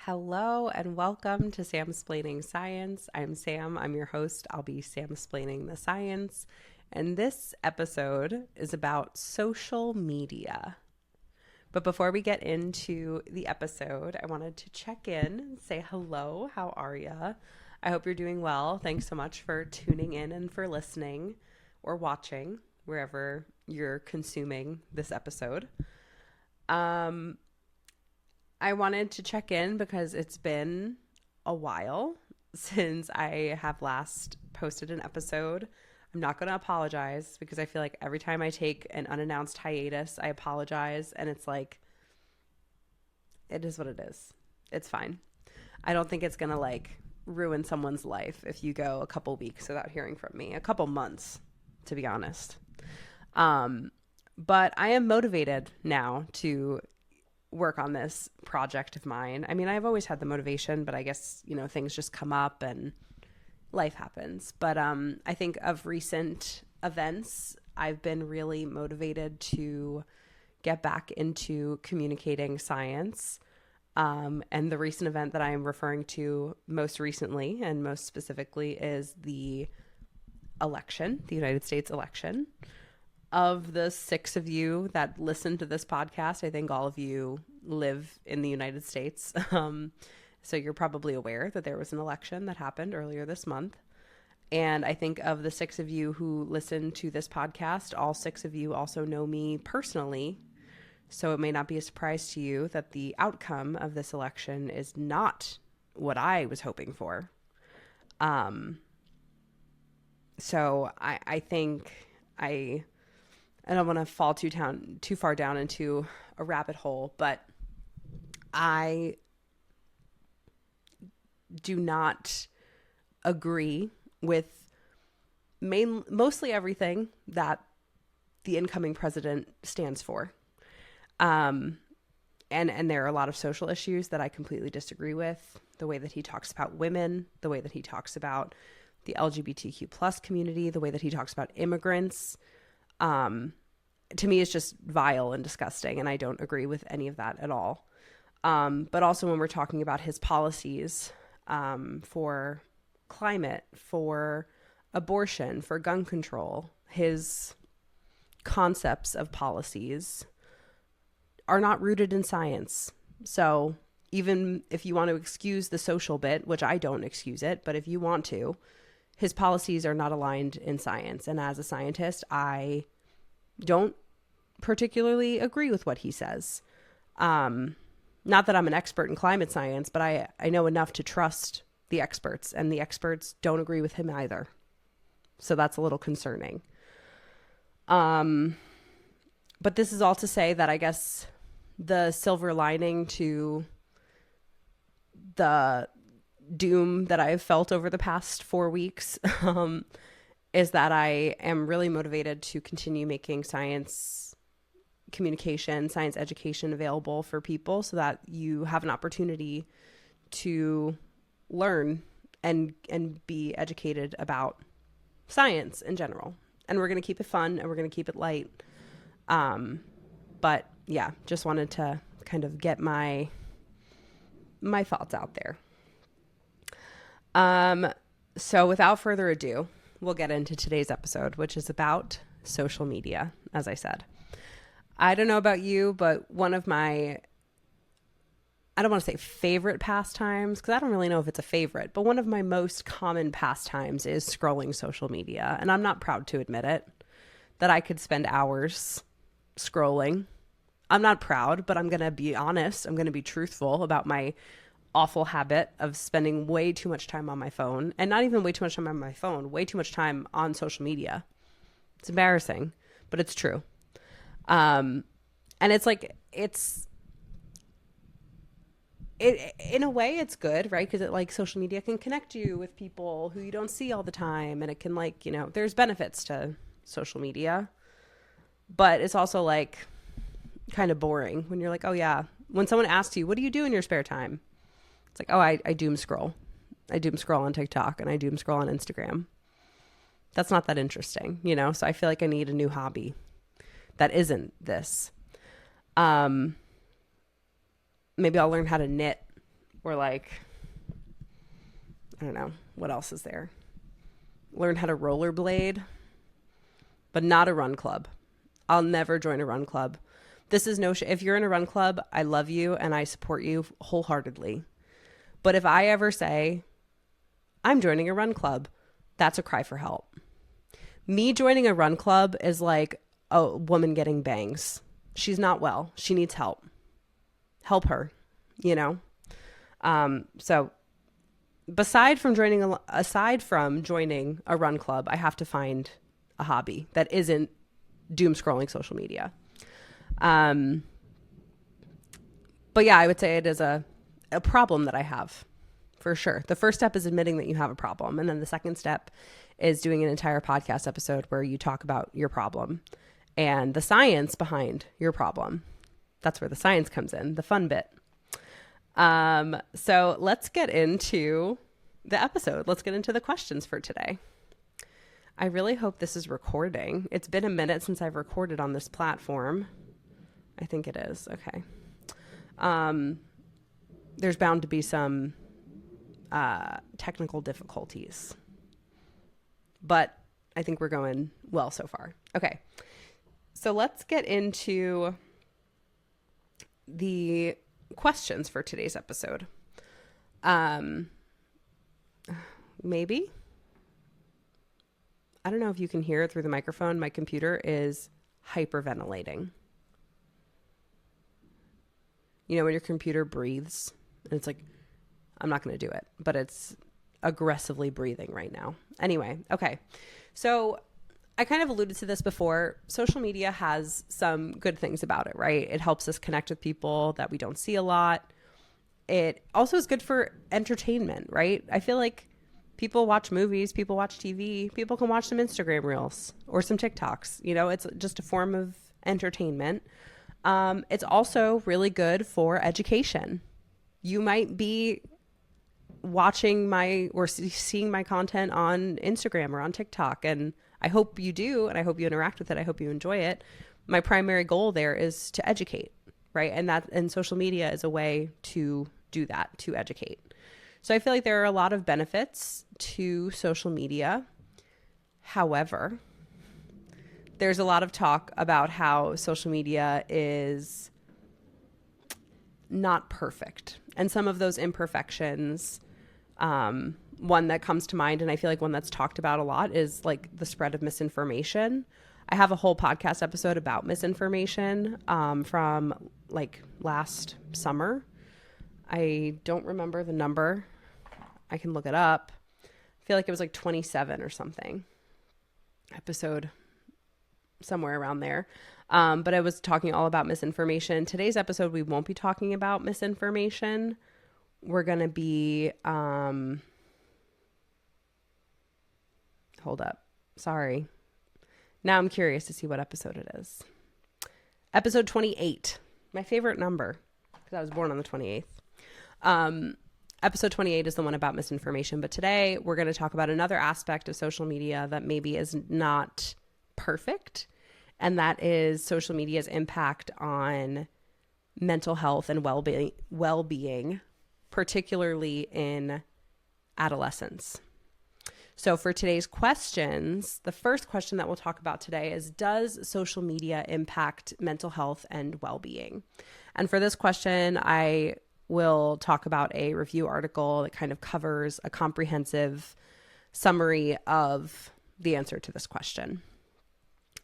Hello and welcome to Samsplaining Science. I'm Sam. I'm your host. I'll be Samsplaining the science. And this episode is about social media. But before we get into the episode, I wanted to check in and say hello. How are ya? I hope you're doing well. Thanks so much for tuning in and for listening or watching wherever you're consuming this episode. I wanted to check in because it's been a while since I have last posted an episode. I'm not going to apologize because I feel like every time I take an unannounced hiatus, I apologize. And it's like, it is what it is. It's fine. I don't think it's going to ruin someone's life if you go a couple weeks without hearing from me. A couple months, to be honest. But I am motivated now to work on this project of mine. I mean, I've always had the motivation, but I guess, things just come up and life happens. But I think of recent events, I've been really motivated to get back into communicating science. And the recent event that I am referring to most recently and most specifically is the election, the United States election. Of the 6 of you that listen to this podcast, I think all of you live in the United States. So you're probably aware that there was an election that happened earlier this month. And I think of the 6 of you who listen to this podcast, all 6 of you also know me personally. So it may not be a surprise to you that the outcome of this election is not what I was hoping for. So I think I don't want to fall too far down into a rabbit hole, but I do not agree with mostly everything that the incoming president stands for. And there are a lot of social issues that I completely disagree with. The way that he talks about women, the way that he talks about the LGBTQ plus community, the way that he talks about immigrants, to me is just vile and disgusting, and I don't agree with any of that at all. But also when we're talking about his policies for climate, for abortion, for gun control, his concepts of policies are not rooted in science. So even if you want to excuse the social bit, which I don't excuse it, but if you want to, his policies are not aligned in science. And as a scientist, I don't particularly agree with what he says. Not that I'm an expert in climate science, but I know enough to trust the experts, and the experts don't agree with him either. So that's a little concerning. But this is all to say that I guess the silver lining to the doom that I've felt over the past 4 weeks is that I am really motivated to continue making science communication, science education available for people so that you have an opportunity to learn and be educated about science in general. And we're going to keep it fun and we're going to keep it light. But yeah, just wanted to kind of get my thoughts out there. So without further ado, we'll get into today's episode, which is about social media, as I said. I don't know about you, but one of my, I don't want to say favorite pastimes, because I don't really know if it's a favorite, but one of my most common pastimes is scrolling social media. And I'm not proud to admit it, that I could spend hours scrolling. I'm not proud, but I'm going to be honest. I'm going to be truthful about my awful habit of spending way too much time on my phone, and not even way too much time on my phone, way too much time on social media. It's embarrassing, but it's true. And it's like, in a way it's good, right? Because social media can connect you with people who you don't see all the time. And it can there's benefits to social media, but it's also kind of boring when you're like, oh yeah. When someone asks you, what do you do in your spare time? It's like, oh, I doom scroll. I doom scroll on TikTok and I doom scroll on Instagram. That's not that interesting, So I feel like I need a new hobby that isn't this. Maybe I'll learn how to knit, Or like, I don't know, what else is there? Learn how to rollerblade, but not a run club. I'll never join a run club. This is no if you're in a run club, I love you and I support you wholeheartedly. But if I ever say, I'm joining a run club, that's a cry for help. Me joining a run club is like a woman getting bangs. She's not well. She needs help. Help her, you know? So aside from joining a run club, I have to find a hobby that isn't doom scrolling social media. But yeah, I would say it is a problem that I have, for sure. The first step is admitting that you have a problem. And then the second step is doing an entire podcast episode where you talk about your problem and the science behind your problem. That's where the science comes in, the fun bit. So let's get into the episode. Let's get into the questions for today. I really hope this is recording. It's been a minute since I've recorded on this platform. I think it is. Okay. There's bound to be some technical difficulties, but I think we're going well so far. Okay. So let's get into the questions for today's episode. Maybe. I don't know if you can hear it through the microphone. My computer is hyperventilating. You know, when your computer breathes and it's like, I'm not going to do it, but it's aggressively breathing right now. Anyway, okay. So I kind of alluded to this before. Social media has some good things about it, right? It helps us connect with people that we don't see a lot. It also is good for entertainment, right? I feel like people watch movies, people watch TV, people can watch some Instagram reels or some TikToks. You know, it's just a form of entertainment. It's also really good for education. You might be watching or seeing my content on Instagram or on TikTok, and I hope you do, and I hope you interact with it. I hope you enjoy it. My primary goal there is to educate, right? And social media is a way to do that, to educate. So I feel like there are a lot of benefits to social media. However, there's a lot of talk about how social media is not perfect. And some of those imperfections, one that comes to mind, and I feel like one that's talked about a lot, is like the spread of misinformation. I have a whole podcast episode about misinformation from like last summer. I don't remember the number. I can look it up. I feel like it was like 27 or something. Episode somewhere around there. But I was talking all about misinformation. Today's episode, we won't be talking about misinformation. We're going to be, hold up. Sorry. Now I'm curious to see what episode it is. Episode 28, my favorite number, because I was born on the 28th. Episode 28 is the one about misinformation. But today we're going to talk about another aspect of social media that maybe is not perfect. And that is social media's impact on mental health and well-being, particularly in adolescence. So for today's questions, the first question that we'll talk about today is, does social media impact mental health and well-being? And for this question, I will talk about a review article that kind of covers a comprehensive summary of the answer to this question.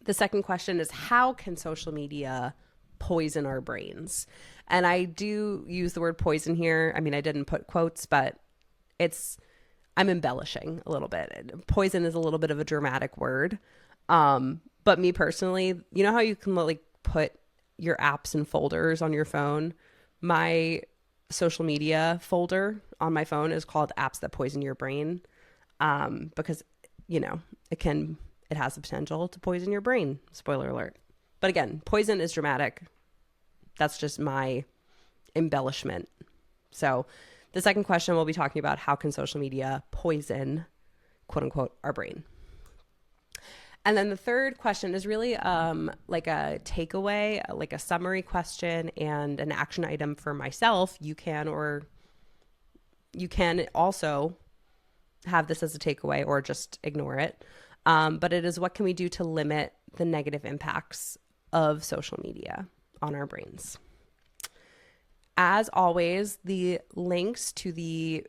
The second question is, how can social media poison our brains? And I do use the word poison here. I mean, I didn't put quotes, but I'm embellishing a little bit. Poison is a little bit of a dramatic word. But me personally, you know how you can like put your apps and folders on your phone? My social media folder on my phone is called Apps That Poison Your Brain, because, you know, it has the potential to poison your brain. Spoiler alert. But again, poison is dramatic. That's just my embellishment. So the second question, we'll be talking about how can social media poison, quote unquote, our brain. And then the third question is really like a takeaway, like a summary question and an action item for myself. You can or You can also have this as a takeaway or just ignore it. But it is, what can we do to limit the negative impacts of social media on our brains? As always, the links to the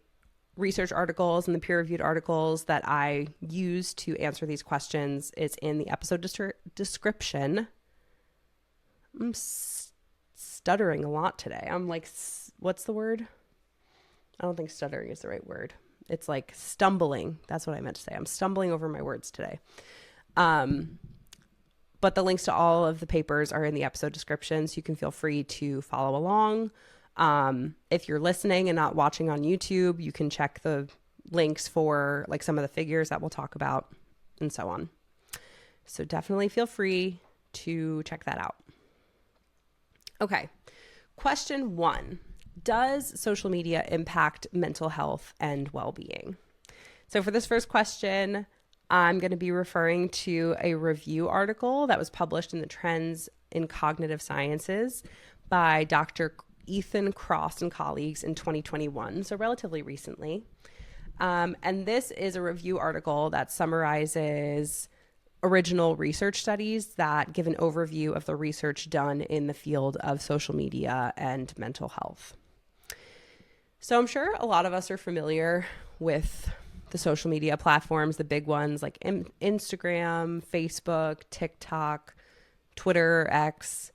research articles and the peer-reviewed articles that I use to answer these questions is in the episode description. I'm stuttering a lot today. I'm like, what's the word? I don't think stuttering is the right word. It's like stumbling. That's what I meant to say. I'm stumbling over my words today. But the links to all of the papers are in the episode description, so you can feel free to follow along. If you're listening and not watching on YouTube, you can check the links for like some of the figures that we'll talk about and so on. So definitely feel free to check that out. Okay. Question 1. Does social media impact mental health and well-being? So for this first question, I'm going to be referring to a review article that was published in the Trends in Cognitive Sciences by Dr. Ethan Cross and colleagues in 2021, so relatively recently. And this is a review article that summarizes original research studies that give an overview of the research done in the field of social media and mental health. So I'm sure a lot of us are familiar with the social media platforms, the big ones like Instagram, Facebook, TikTok, Twitter, X,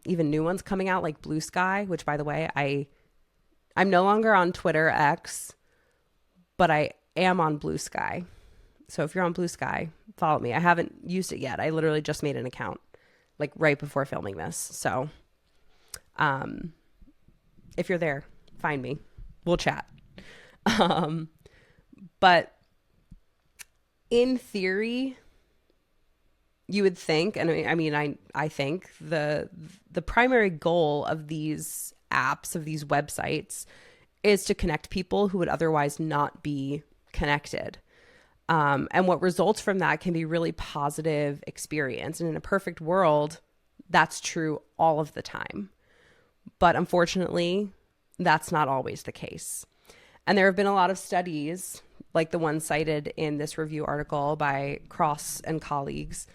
even new ones coming out like Blue Sky, which, by the way, I'm no longer on Twitter X, but I am on Blue Sky. So if you're on Blue Sky, follow me. I haven't used it yet. I literally just made an account like right before filming this. So if you're there, find me. We'll chat. But in theory, you would think, and I think the primary goal of these apps, of these websites, is to connect people who would otherwise not be connected. And what results from that can be really positive experience. And in a perfect world, that's true all of the time. But unfortunately, that's not always the case. And there have been a lot of studies, like the one cited in this review article by Cross and colleagues,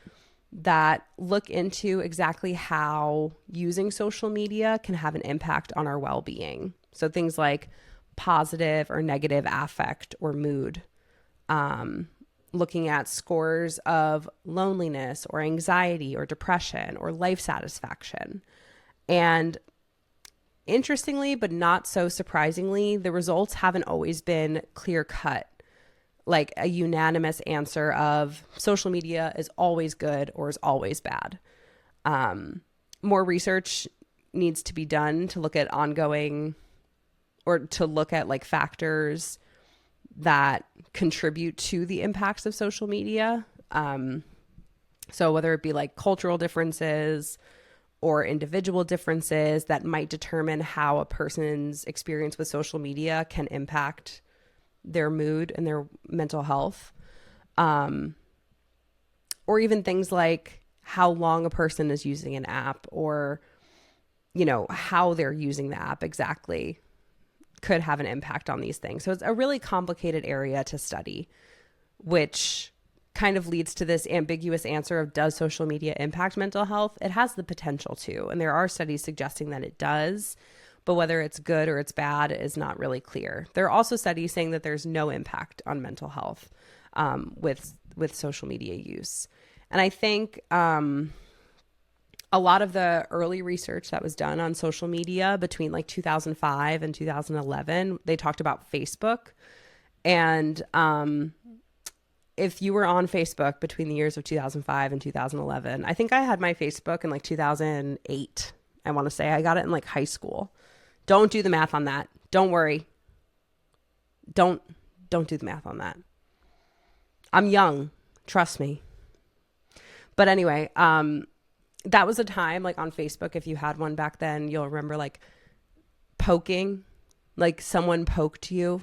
that look into exactly how using social media can have an impact on our well-being. So things like positive or negative affect or mood, looking at scores of loneliness or anxiety or depression or life satisfaction. And interestingly, but not so surprisingly, the results haven't always been clear-cut, like a unanimous answer of social media is always good or is always bad. More research needs to be done to look at ongoing, or to look at like factors that contribute to the impacts of social media. So whether it be like cultural differences or individual differences that might determine how a person's experience with social media can impact their mood and their mental health. Or even things like how long a person is using an app, or, you know, how they're using the app exactly could have an impact on these things. So it's a really complicated area to study, which kind of leads to this ambiguous answer of, does social media impact mental health? It has the potential to, and there are studies suggesting that it does, but whether it's good or it's bad is not really clear. There are also studies saying that there's no impact on mental health with social media use. And I think a lot of the early research that was done on social media between like 2005 and 2011, they talked about Facebook. And if you were on Facebook between the years of 2005 and 2011, I think I had my Facebook in like 2008. I want to say I got it in like high school. Don't do the math on that. Don't worry. Don't do the math on that. I'm young. Trust me. But anyway, that was a time like on Facebook, if you had one back then, you'll remember like poking, like someone poked you.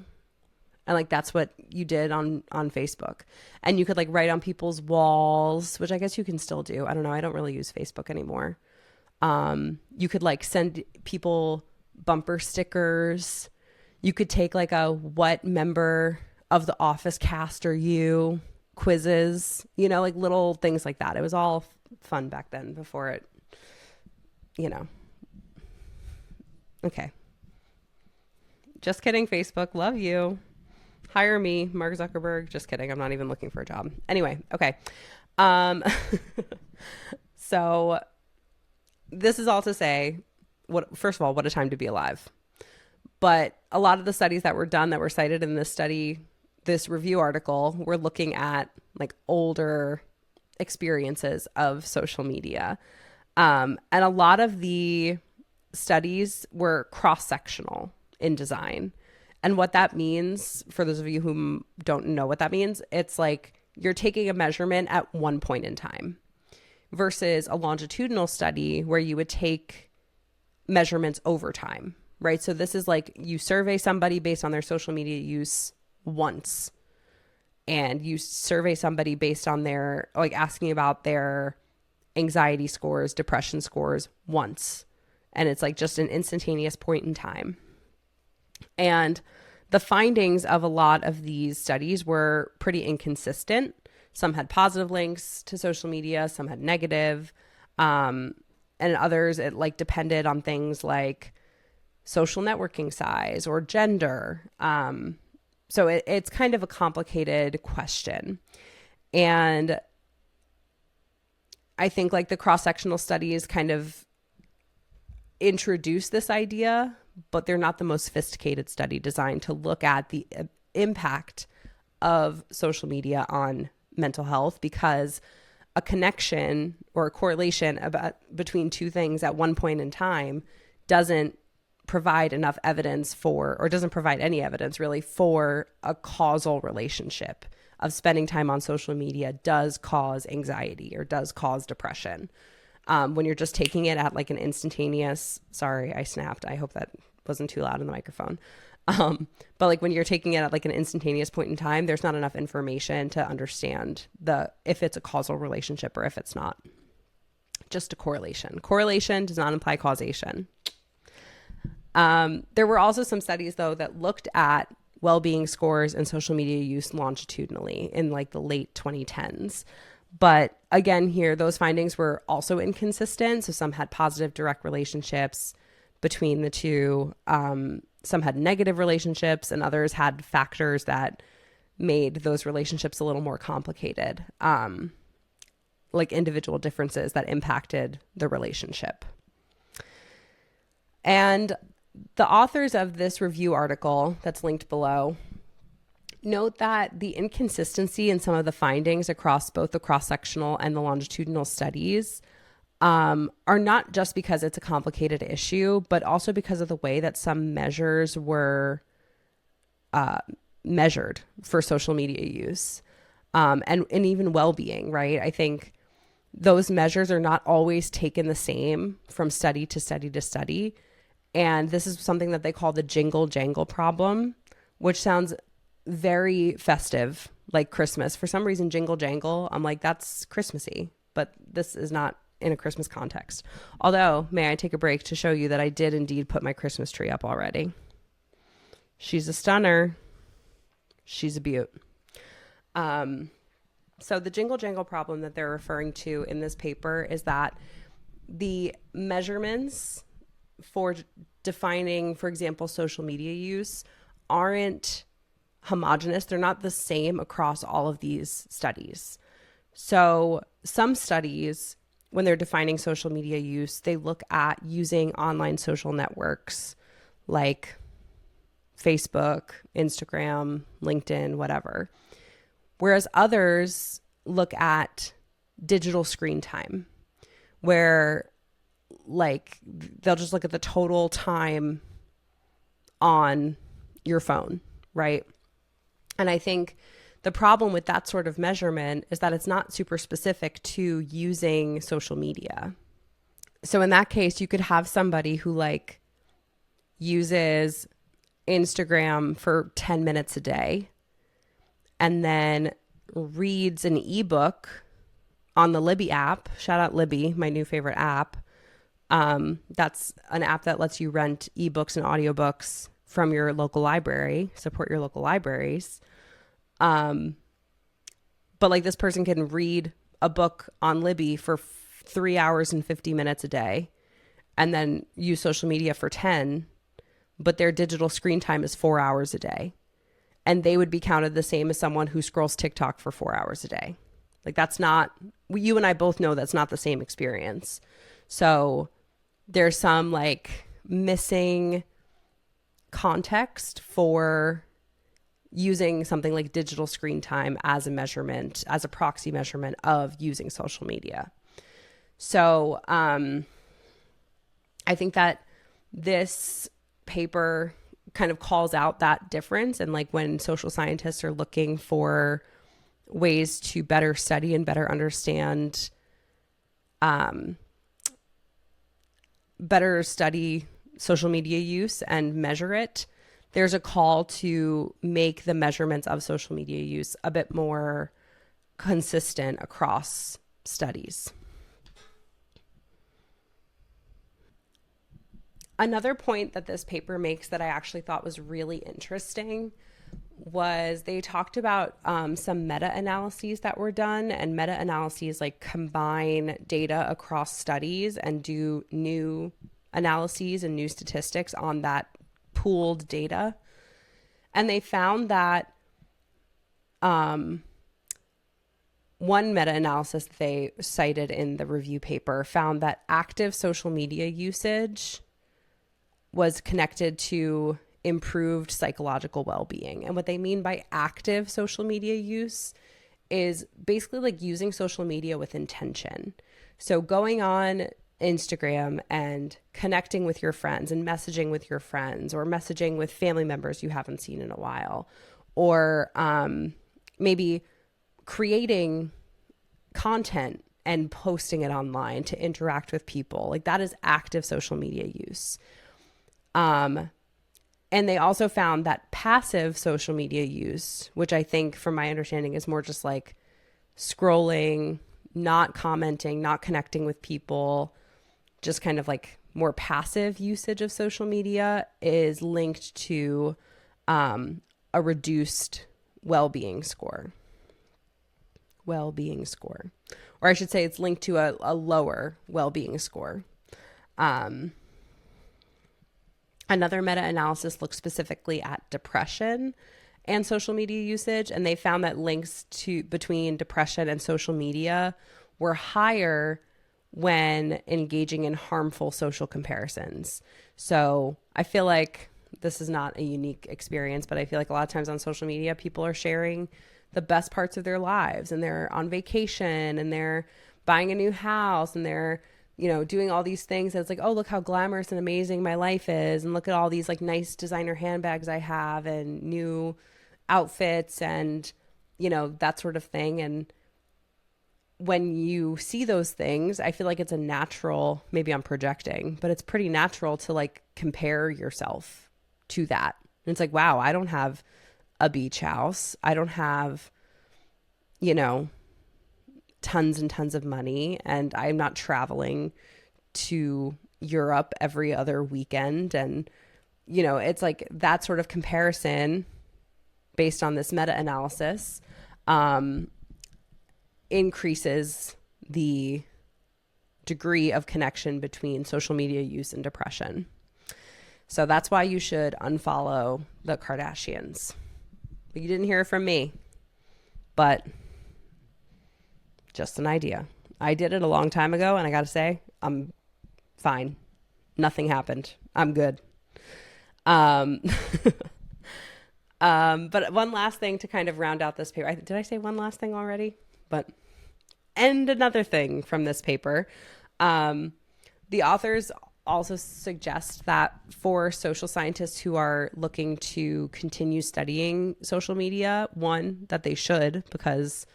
And like, that's what you did on Facebook. And you could like write on people's walls, which I guess you can still do. I don't know. I don't really use Facebook anymore. You could like send people bumper stickers. You could take like a what member of the office cast are you quizzes, you know, like little things like that. It was all fun back then before it, you know. Okay. Just kidding, Facebook. Love you. Hire me, Mark Zuckerberg. Just kidding. I'm not even looking for a job. Anyway, okay. So this is all to say, first of all, what a time to be alive. But a lot of the studies that were done that were cited in this study, this review article, were looking at like older experiences of social media. And a lot of the studies were cross-sectional in design. And what that means, for those of you who don't know what that means, it's like you're taking a measurement at one point in time versus a longitudinal study where you would take measurements over time, right? So this is like you survey somebody based on their social media use once, and you survey somebody based on their, like asking about their anxiety scores, depression scores once. And it's like just an instantaneous point in time. And the findings of a lot of these studies were pretty inconsistent. Some had positive links to social media, some had negative. And others, it like depended on things like social networking size or gender. So it's kind of a complicated question. And I think like the cross-sectional studies kind of introduce this idea, but they're not the most sophisticated study designed to look at the impact of social media on mental health, because a connection or a correlation between two things at one point in time doesn't provide enough evidence for, or doesn't provide any evidence really for a causal relationship of spending time on social media does cause anxiety or does cause depression. When you're just taking it at like an instantaneous, sorry, I snapped. I hope that wasn't too loud in the microphone. But like when you're taking it at like an instantaneous point in time, there's not enough information to understand if it's a causal relationship or if it's not. Just a correlation. Correlation does not imply causation. There were also some studies though that looked at well-being scores and social media use longitudinally in like the late 2010s. But again, here, those findings were also inconsistent. So some had positive direct relationships between the two. Some had negative relationships, and others had factors that made those relationships a little more complicated, like individual differences that impacted the relationship. And the authors of this review article that's linked below note that the inconsistency in some of the findings across both the cross-sectional and the longitudinal studies are not just because it's a complicated issue, but also because of the way that some measures were measured for social media use and even well-being, right? I think those measures are not always taken the same from study to study to study. And this is something that they call the jingle jangle problem, which sounds very festive, like Christmas. For some reason, jingle jangle, I'm like, that's Christmassy, but this is not in a Christmas context. Although, may I take a break to show you that I did indeed put my Christmas tree up already. She's a stunner. She's a beaut. So the jingle jangle problem that they're referring to in this paper is that the measurements for defining, for example, social media use aren't homogeneous. They're not the same across all of these studies. So some studies, when they're defining social media use, they look at using online social networks like Facebook, Instagram, LinkedIn, whatever. Whereas others look at digital screen time, where like they'll just look at the total time on your phone, right? And I think the problem with that sort of measurement is that it's not super specific to using social media. So in that case, you could have somebody who like uses Instagram for 10 minutes a day and then reads an ebook on the Libby app. Shout out Libby, my new favorite app. That's an app that lets you rent ebooks and audiobooks from your local library, support your local libraries. But like this person can read a book on Libby for 3 hours and 50 minutes a day and then use social media for 10, but their digital screen time is 4 hours a day. And they would be counted the same as someone who scrolls TikTok for 4 hours a day. Like that's not, you and I both know that's not the same experience. So there's some like missing context for using something like digital screen time as a measurement, as a proxy measurement of using social media. So I think that this paper kind of calls out that difference. And like when social scientists are looking for ways to better study and better understand, better study social media use and measure it, there's a call to make the measurements of social media use a bit more consistent across studies. Another point that this paper makes that I actually thought was really interesting was they talked about some meta-analyses that were done, and meta-analyses like combine data across studies and do new analyses and new statistics on that pooled data. And they found that one meta-analysis that they cited in the review paper found that active social media usage was connected to improved psychological well-being. And what they mean by active social media use is basically like using social media with intention. So going on Instagram and connecting with your friends and messaging with your friends, or messaging with family members you haven't seen in a while, or maybe creating content and posting it online to interact with people. Like that is active social media use. And they also found that passive social media use, which I think from my understanding is more just like scrolling, not commenting, not connecting with people, just kind of like more passive usage of social media, is linked to a reduced well-being score. Well-being score. Or I should say it's linked to a lower well-being score. Another meta-analysis looked specifically at depression and social media usage, and they found that links between depression and social media were higher when engaging in harmful social comparisons. So I feel like this is not a unique experience, but I feel like a lot of times on social media, people are sharing the best parts of their lives, and they're on vacation, and they're buying a new house, and they're, you know, doing all these things. And it's like, oh, look how glamorous and amazing my life is. And look at all these like nice designer handbags I have and new outfits and, you know, that sort of thing. And when you see those things, I feel like it's a natural, maybe I'm projecting, but it's pretty natural to like compare yourself to that. And it's like, wow, I don't have a beach house. I don't have, you know, tons and tons of money, and I'm not traveling to Europe every other weekend. And, you know, it's like that sort of comparison based on this meta-analysis increases the degree of connection between social media use and depression. So that's why you should unfollow the Kardashians. You didn't hear it from me, but just an idea. I did it a long time ago, and I got to say, I'm fine. Nothing happened. I'm good. But one last thing to kind of round out this paper. Did I say one last thing already? And another thing from this paper. The authors also suggest that for social scientists who are looking to continue studying social media, one, that they should, because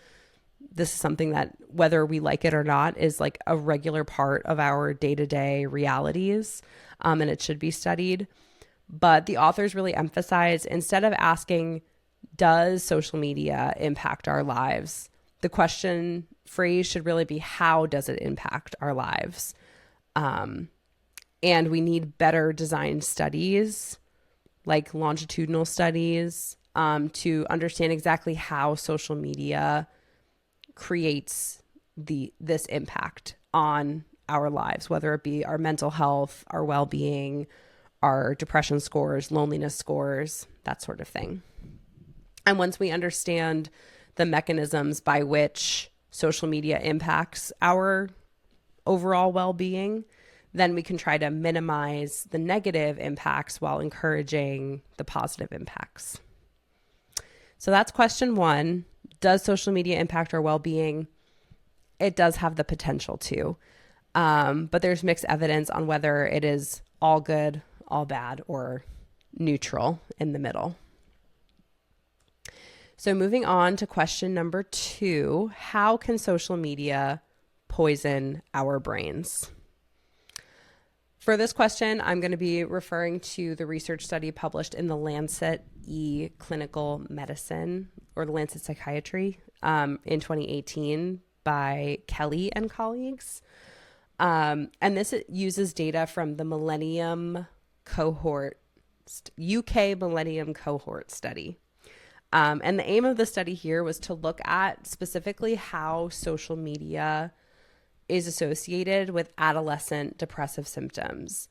this is something that, whether we like it or not, is like a regular part of our day-to-day realities, and it should be studied. But the authors really emphasize, instead of asking, does social media impact our lives? The question phrase should really be, how does it impact our lives? And we need better designed studies like longitudinal studies, to understand exactly how social media creates this impact on our lives, whether it be our mental health, our well-being, our depression scores, loneliness scores, that sort of thing. And once we understand the mechanisms by which social media impacts our overall well-being, then we can try to minimize the negative impacts while encouraging the positive impacts. So that's question one. Does social media impact our well-being? It does have the potential to, but there's mixed evidence on whether it is all good, all bad, or neutral in the middle. So moving on to question number 2, how can social media poison our brains? For this question, I'm going to be referring to the research study published in the Lancet Clinical Medicine, or the Lancet Psychiatry, in 2018 by Kelly and colleagues. And this uses data from the Millennium Cohort, UK Millennium Cohort study. And the aim of the study here was to look at specifically how social media is associated with adolescent depressive symptoms.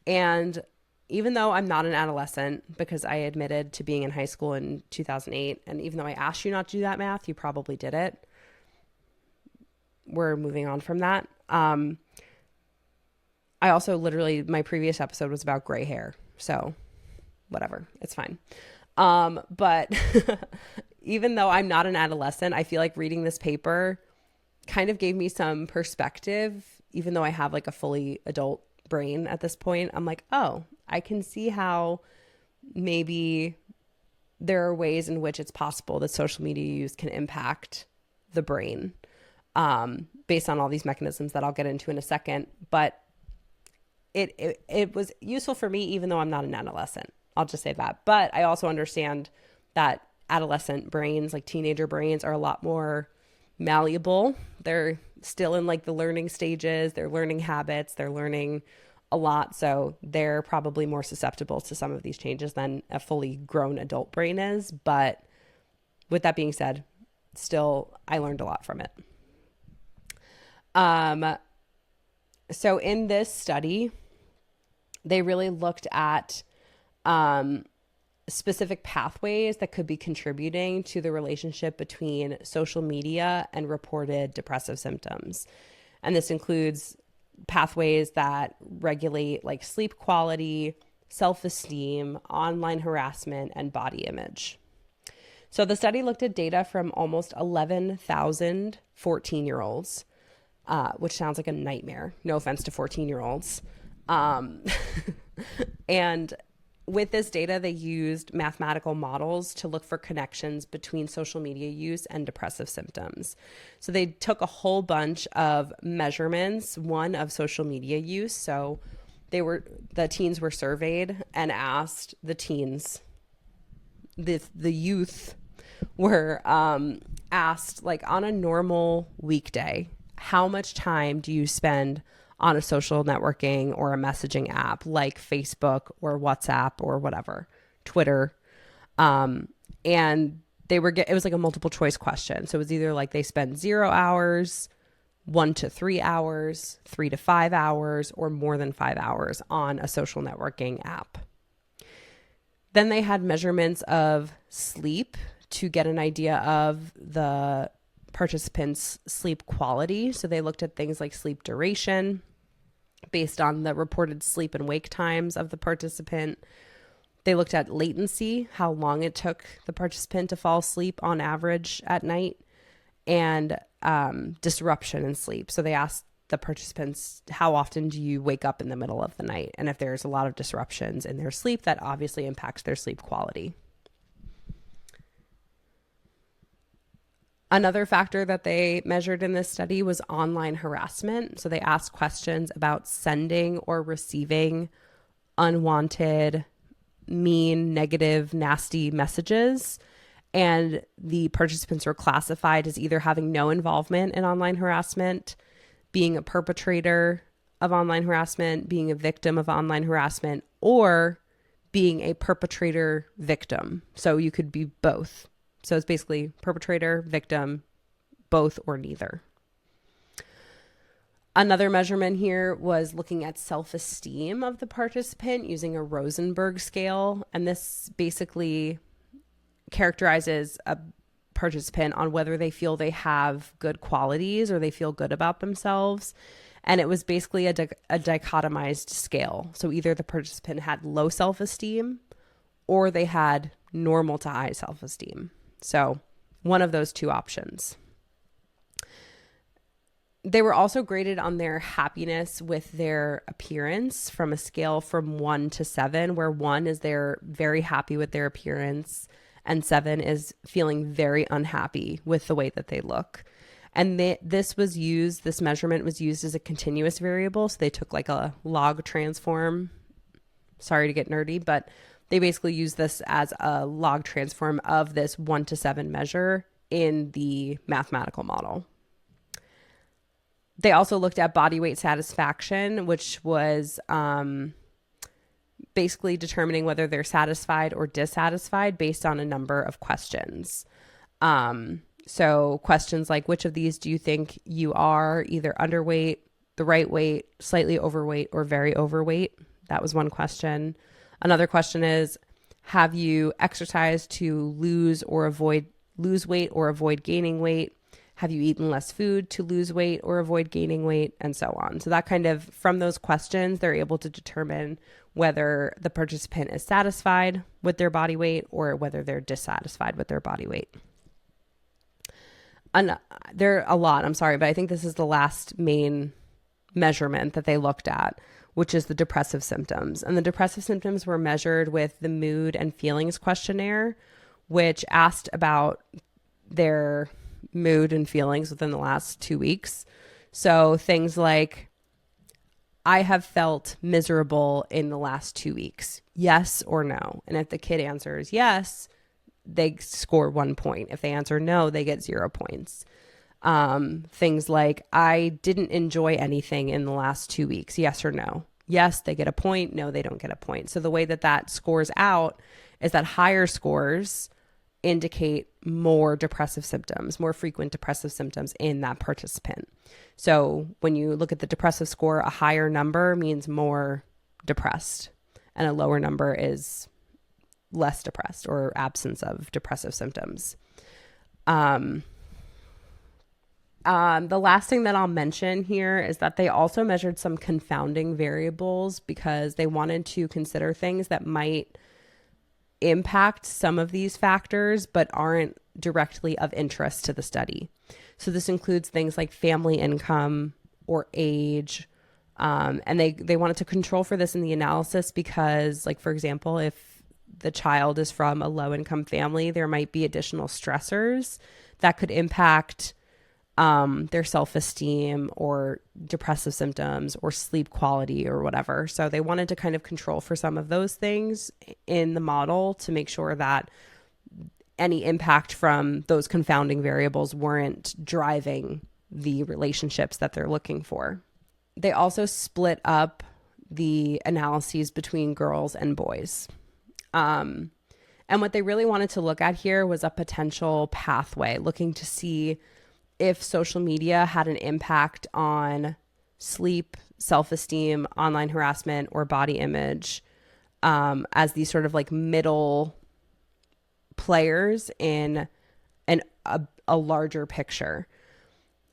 And even though I'm not an adolescent, because I admitted to being in high school in 2008, and even though I asked you not to do that math, you probably did it. We're moving on from that. I also literally, my previous episode was about gray hair. So whatever, it's fine. But even though I'm not an adolescent, I feel like reading this paper kind of gave me some perspective, even though I have like a fully adult brain at this point. I'm like, oh, I can see how maybe there are ways in which it's possible that social media use can impact the brain, based on all these mechanisms that I'll get into in a second. But it was useful for me, even though I'm not an adolescent. I'll just say that. But I also understand that adolescent brains, like teenager brains, are a lot more malleable. They're still in like the learning stages. They're learning habits. They're learning a lot. So they're probably more susceptible to some of these changes than a fully grown adult brain is. But with that being said, still, I learned a lot from it. So in this study, they really looked at specific pathways that could be contributing to the relationship between social media and reported depressive symptoms. And this includes pathways that regulate like sleep quality, self-esteem, online harassment, and body image. So the study looked at data from almost 11,000 14-year-olds, which sounds like a nightmare. No offense to 14-year-olds. And with this data, they used mathematical models to look for connections between social media use and depressive symptoms. So they took a whole bunch of measurements, one of social media use. So the teens were surveyed and asked the teens, the youth were asked, like, on a normal weekday, how much time do you spend on a social networking or a messaging app like Facebook or WhatsApp or whatever, Twitter. And it was like a multiple choice question. So it was either like they spend 0 hours, 1 to 3 hours, 3 to 5 hours, or more than 5 hours on a social networking app. Then they had measurements of sleep to get an idea of the participants' sleep quality. So they looked at things like sleep duration based on the reported sleep and wake times of the participant. They looked at latency, how long it took the participant to fall asleep on average at night, and disruption in sleep. So they asked the participants, how often do you wake up in the middle of the night? And if there's a lot of disruptions in their sleep, that obviously impacts their sleep quality. Another factor that they measured in this study was online harassment. So they asked questions about sending or receiving unwanted, mean, negative, nasty messages. And the participants were classified as either having no involvement in online harassment, being a perpetrator of online harassment, being a victim of online harassment, or being a perpetrator victim. So you could be both. So it's basically perpetrator, victim, both or neither. Another measurement here was looking at self-esteem of the participant using a Rosenberg scale. And this basically characterizes a participant on whether they feel they have good qualities or they feel good about themselves. And it was basically a dichotomized scale. So either the participant had low self-esteem or they had normal to high self-esteem. So one of those two options. They were also graded on their happiness with their appearance from a scale from 1 to 7, where 1 is they're very happy with their appearance and 7 is feeling very unhappy with the way that they look. And this measurement was used as a continuous variable. So they took like a log transform. Sorry to get nerdy, but they basically used this as a log transform of this 1 to 7 measure in the mathematical model. They also looked at body weight satisfaction, which was basically determining whether they're satisfied or dissatisfied based on a number of questions. So questions like, which of these do you think you are, either underweight, the right weight, slightly overweight, or very overweight? That was one question. Another question is, have you exercised to lose weight or avoid gaining weight? Have you eaten less food to lose weight or avoid gaining weight, and so on? So that kind of, from those questions, they're able to determine whether the participant is satisfied with their body weight or whether they're dissatisfied with their body weight. And there are a lot, I'm sorry, but I think this is the last main measurement that they looked at, which is the depressive symptoms. And the depressive symptoms were measured with the mood and feelings questionnaire, which asked about their mood and feelings within the last 2 weeks. So things like, I have felt miserable in the last 2 weeks, yes or no. And if the kid answers yes, they score 1 point. If they answer no, they get 0 points. Things like, I didn't enjoy anything in the last 2 weeks, yes or no. Yes, they get a point. No, they don't get a point. So the way that scores out is that higher scores indicate more depressive symptoms, more frequent depressive symptoms in that participant. So when you look at the depressive score, a higher number means more depressed, and a lower number is less depressed or absence of depressive symptoms. The last thing that I'll mention here is that they also measured some confounding variables because they wanted to consider things that might impact some of these factors but aren't directly of interest to the study. So this includes things like family income or age. And they wanted to control for this in the analysis because, like, for example, if the child is from a low-income family, there might be additional stressors that could impact their self-esteem or depressive symptoms or sleep quality or whatever. So they wanted to kind of control for some of those things in the model to make sure that any impact from those confounding variables weren't driving the relationships that they're looking for. They also split up the analyses between girls and boys. And what they really wanted to look at here was a potential pathway, looking to see if social media had an impact on sleep, self-esteem, online harassment, or body image, as these sort of like middle players in a larger picture.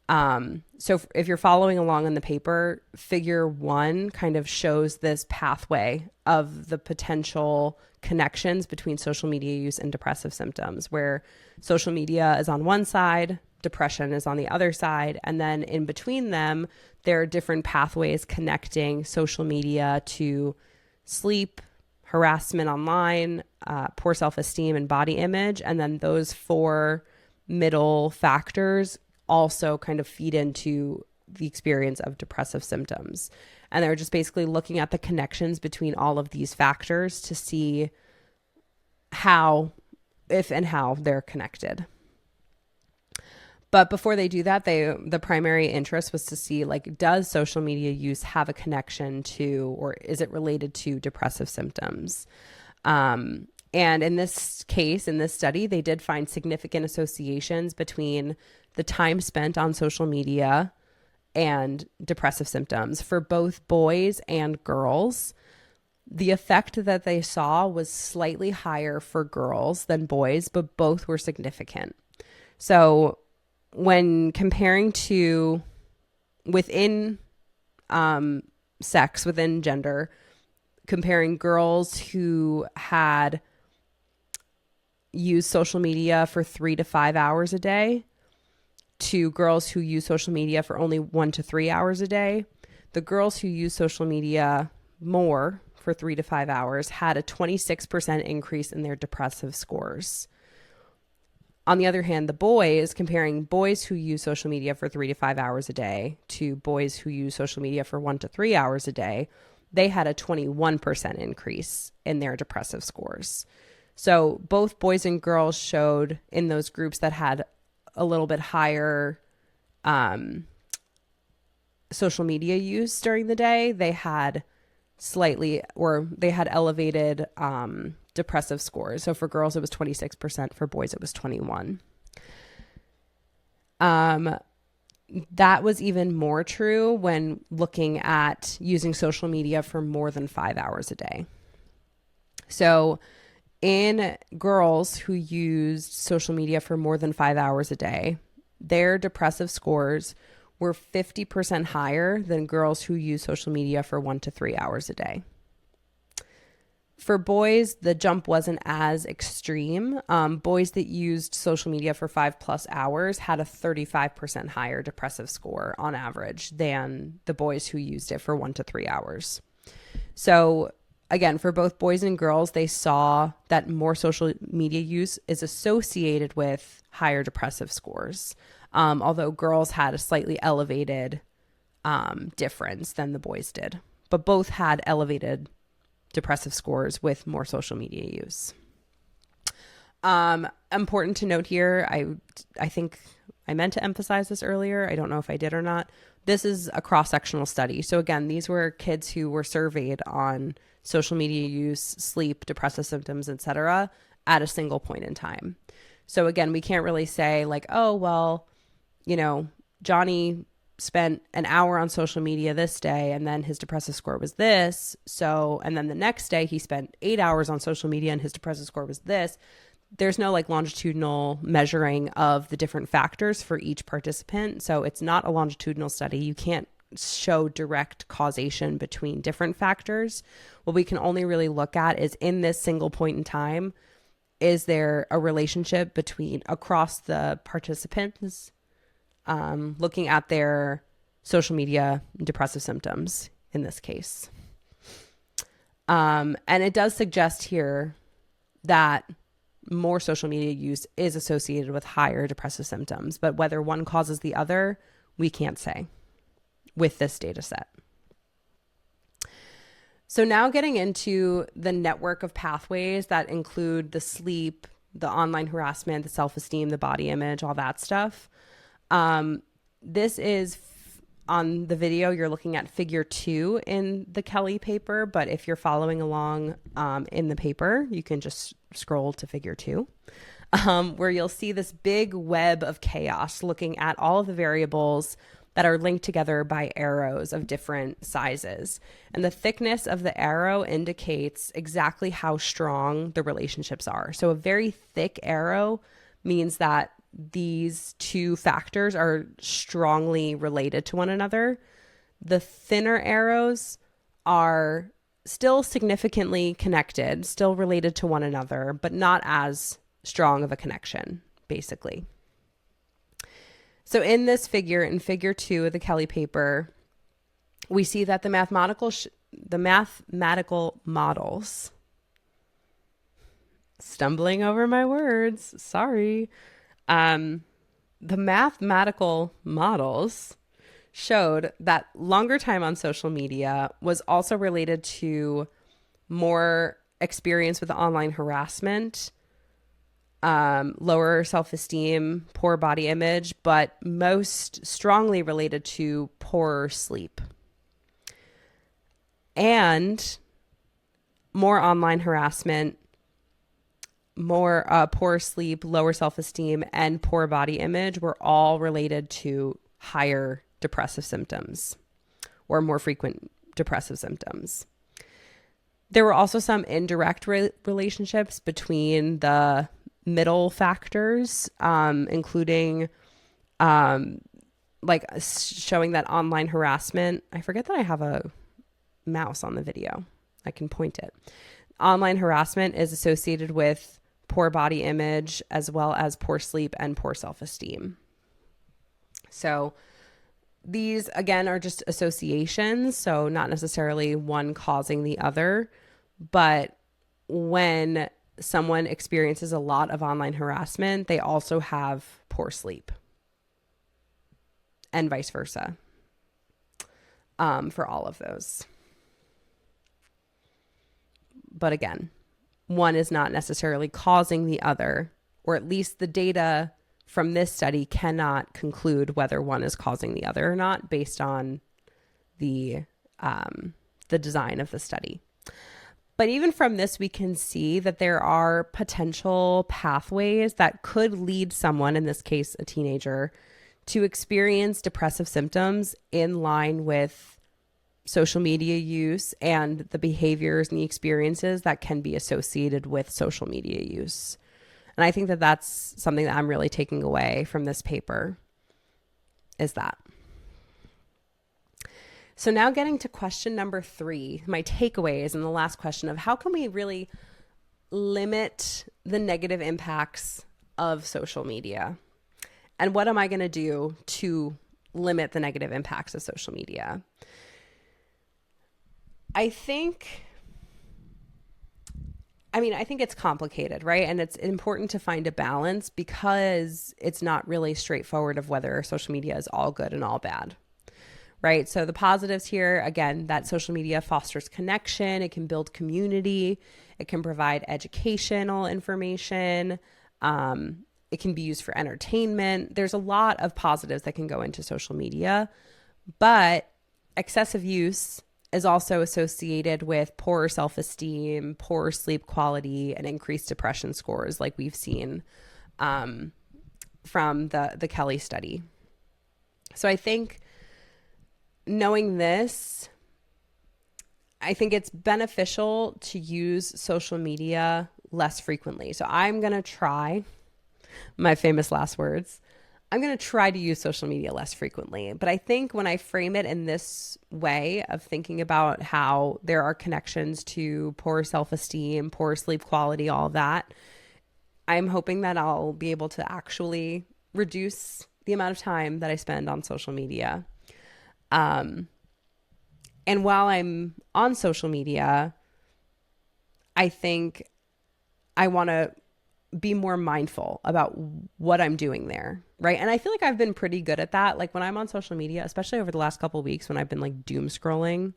So if you're following along in the paper, figure 1 kind of shows this pathway of the potential connections between social media use and depressive symptoms, where social media is on one side, depression is on the other side, and then in between them, there are different pathways connecting social media to sleep, harassment online, poor self-esteem, and body image. And then those 4 middle factors also kind of feed into the experience of depressive symptoms. And they're just basically looking at the connections between all of these factors to see if and how they're connected. But before they do that, the primary interest was to see, like, does social media use have a connection to, or is it related to depressive symptoms? And in this case, in this study, they did find significant associations between the time spent on social media and depressive symptoms for both boys and girls. The effect that they saw was slightly higher for girls than boys, but both were significant. So when comparing to within sex, within gender, comparing girls who had used social media for 3 to 5 hours a day to girls who use social media for only 1 to 3 hours a day, the girls who use social media more for 3 to 5 hours had a 26% increase in their depressive scores. On the other hand, the boys, comparing boys who use social media for 3 to 5 hours a day to boys who use social media for 1 to 3 hours a day, they had a 21% increase in their depressive scores. So both boys and girls showed in those groups that had a little bit higher social media use during the day, they had elevated depressive scores. So for girls, it was 26%. For boys, it was 21%. That was even more true when looking at using social media for more than 5 hours a day. So in girls who used social media for more than 5 hours a day, their depressive scores were 50% higher than girls who use social media for 1 to 3 hours a day. For boys, the jump wasn't as extreme. Boys that used social media for 5+ hours had a 35% higher depressive score on average than the boys who used it for 1 to 3 hours. So again, for both boys and girls, they saw that more social media use is associated with higher depressive scores. Although girls had a slightly elevated difference than the boys did, but both had elevated depressive scores with more social media use. Important to note here, I think I meant to emphasize this earlier. I don't know if I did or not. This is a cross-sectional study. So again, these were kids who were surveyed on social media use, sleep, depressive symptoms, etc. at a single point in time. So again, we can't really say like, oh, well, Johnny spent an hour on social media this day and then his depressive score was this. So, and then the next day he spent 8 hours on social media and his depressive score was this. There's no like longitudinal measuring of the different factors for each participant. So it's not a longitudinal study. You can't show direct causation between different factors. What we can only really look at is in this single point in time, is there a relationship between across the participants, looking at their social media depressive symptoms in this case. And it does suggest here that more social media use is associated with higher depressive symptoms, but whether one causes the other, we can't say with this data set. So now getting into the network of pathways that include the sleep, the online harassment, the self-esteem, the body image, all that stuff. This is on the video, you're looking at figure 2 in the Kelly paper, but if you're following along in the paper, you can just scroll to figure 2, where you'll see this big web of chaos looking at all of the variables that are linked together by arrows of different sizes. And the thickness of the arrow indicates exactly how strong the relationships are. So a very thick arrow means that these two factors are strongly related to one another. The thinner arrows are still significantly connected, still related to one another, but not as strong of a connection, basically. So in this figure, in figure 2 of the Kelly paper, we see that the mathematical models, stumbling over my words, sorry. The mathematical models showed that longer time on social media was also related to more experience with online harassment, lower self-esteem, poor body image, but most strongly related to poorer sleep. And more online harassment, more poor sleep, lower self-esteem, and poor body image were all related to higher depressive symptoms or more frequent depressive symptoms. There were also some indirect relationships between the middle factors, including like showing that online harassment. I forget that I have a mouse on the video. I can point it. Online harassment is associated with poor body image as well as poor sleep and poor self-esteem. So these, again, are just associations, so not necessarily one causing the other. But when someone experiences a lot of online harassment, they also have poor sleep, and vice versa, for all of those. But again, one is not necessarily causing the other, or at least the data from this study cannot conclude whether one is causing the other or not based on the design of the study. But even from this, we can see that there are potential pathways that could lead someone, in this case, a teenager, to experience depressive symptoms in line with social media use and the behaviors and the experiences that can be associated with social media use. And I think that that's something that I'm really taking away from this paper, is that. So now getting to question number 3, my takeaways, and the last question of how can we really limit the negative impacts of social media? And what am I going to do to limit the negative impacts of social media? I think it's complicated, right? And it's important to find a balance because it's not really straightforward of whether social media is all good and all bad, right? So the positives here, again, that social media fosters connection. It can build community. It can provide educational information. It can be used for entertainment. There's a lot of positives that can go into social media, but excessive use is also associated with poorer self-esteem, poorer sleep quality, and increased depression scores, like we've seen from the Kelly study. So I think knowing this, I think it's beneficial to use social media less frequently. So I'm going to try, my famous last words, I'm going to try to use social media less frequently. But I think when I frame it in this way of thinking about how there are connections to poor self-esteem, poor sleep quality, all of that, I'm hoping that I'll be able to actually reduce the amount of time that I spend on social media. And while I'm on social media, I think I want to be more mindful about what I'm doing there, right? And I feel like I've been pretty good at that. Like when I'm on social media, especially over the last couple of weeks when I've been like doom scrolling,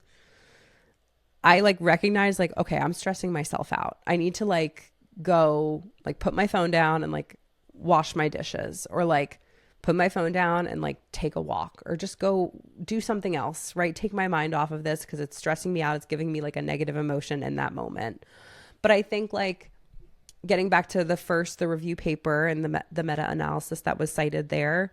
I like recognize like, okay, I'm stressing myself out. I need to like go like put my phone down and like wash my dishes, or like put my phone down and like take a walk, or just go do something else, right? Take my mind off of this because it's stressing me out. It's giving me like a negative emotion in that moment. But I think like getting back to the review paper and the meta-analysis that was cited there,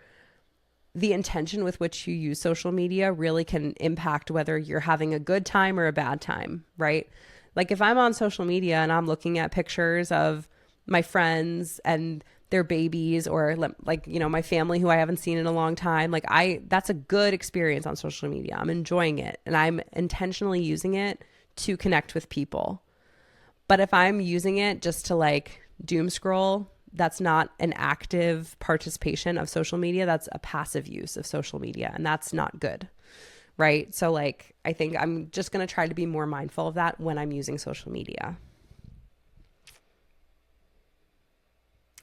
the intention with which you use social media really can impact whether you're having a good time or a bad time, right? Like if I'm on social media and I'm looking at pictures of my friends and their babies, or like, you know, my family who I haven't seen in a long time, like that's a good experience on social media. I'm enjoying it and I'm intentionally using it to connect with people. But if I'm using it just to like doom scroll, that's not an active participation of social media. That's a passive use of social media, and that's not good, right? So like, I think I'm just going to try to be more mindful of that when I'm using social media.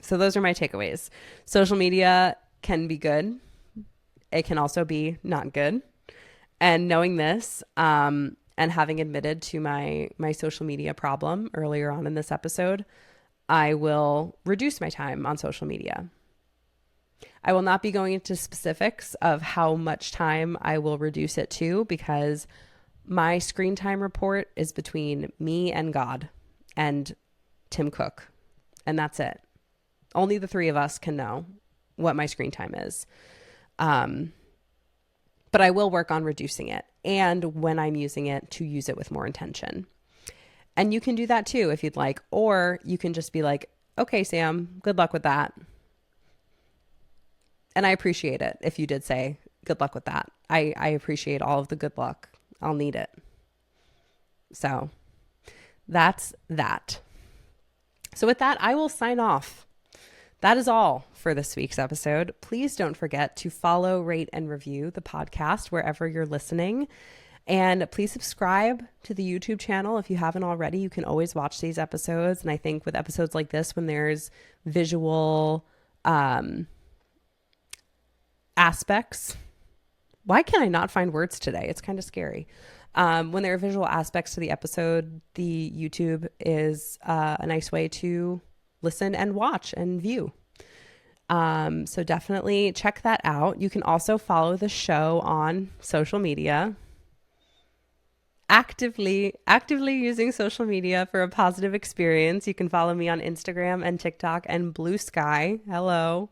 So those are my takeaways. Social media can be good. It can also be not good. And knowing this, and having admitted to my social media problem earlier on in this episode, I will reduce my time on social media. I will not be going into specifics of how much time I will reduce it to, because My screen time report is between me and God and Tim Cook, and that's it. Only the three of us can know what my screen time is. But I will work on reducing it, and when I'm using it, to use it with more intention. And you can do that too if you'd like, or you can just be like, okay, Sam, good luck with that. And I appreciate it if you did say good luck with that. I appreciate all of the good luck. I'll need it. So that's that. So with that, I will sign off. That is all for this week's episode. Please don't forget to follow, rate, and review the podcast wherever you're listening. And please subscribe to the YouTube channel if you haven't already. You can always watch these episodes. And I think with episodes like this, when there's visual aspects, why can I not find words today? It's kind of scary. When there are visual aspects to the episode, the YouTube is a nice way to listen and watch and view. So definitely check that out. You can also follow the show on social media. Actively using social media for a positive experience. You can follow me on Instagram and TikTok and Blue Sky. Hello.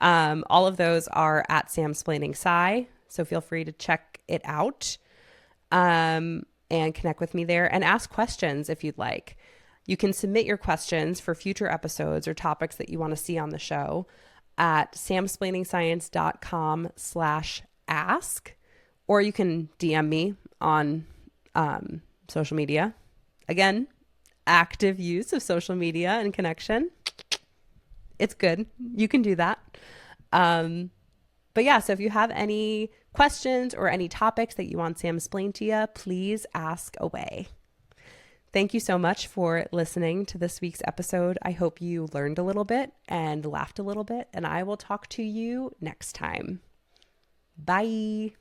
All of those are at samsplainingsci. So feel free to check it out. And connect with me there and ask questions if you'd like. You can submit your questions for future episodes or topics that you want to see on the show at samsplainingscience.com/ask, or you can DM me on social media. Again, active use of social media and connection. It's good. You can do that. But yeah, so if you have any questions or any topics that you want Sam explained to you, please ask away. Thank you so much for listening to this week's episode. I hope you learned a little bit and laughed a little bit, and I will talk to you next time. Bye.